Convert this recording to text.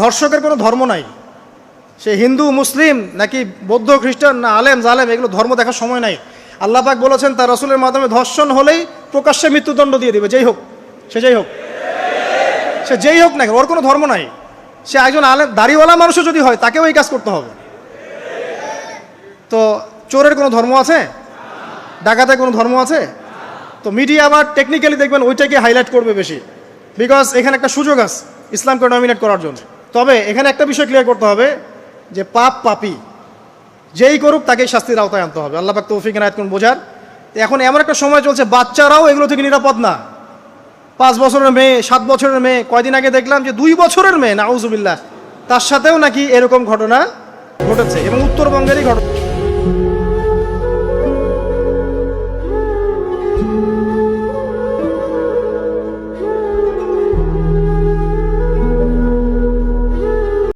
ধর্ষকের কোনো ধর্ম নাই। সে হিন্দু মুসলিম নাকি বৌদ্ধ খ্রিস্টান না আলেম জালেম, এগুলো ধর্ম দেখার সময় নাই। আল্লাহ পাক বলেছেন তার রাসূলের মাধ্যমে ধর্ষণ হলেই প্রকাশ্যে মৃত্যুদণ্ড দিয়ে দিবে, যেই হোক সে যেই হোক না, ওর কোনো ধর্ম নাই। সে একজন আলেম দাড়িওয়ালা মানুষও যদি হয় তাকেও এই কাজ করতে হবে। তো চোরের কোনো ধর্ম আছে? ডাকাতের কোনো ধর্ম আছে? তো মিডিয়া আবার টেকনিক্যালি দেখবেন ওইটাকে হাইলাইট করবে বেশি, বিকজ এখানে একটা সুযোগ আছে ইসলামকে ডমিনেট করার জন্য। তবে এখানে একটা বিষয় ক্লিয়ার করতে হবে যে পাপ পাপী যেই করুক তাকেই শাস্তির আওতায় আনতে হবে। আল্লাহ পাক তৌফিক এনায়েত করুন বোঝার। এখন এমন একটা সময় চলছে বাচ্চারাও এগুলো থেকে নিরাপদ না। 5 বছরের মেয়ে, 7 বছরের মেয়ে, কয়দিন আগে দেখলাম যে 2 বছরের মেয়ে, নাউজুবিল্লাহ, তার সাথেও নাকি এরকম ঘটনা ঘটেছে এবং উত্তরবঙ্গেরই ঘটনা।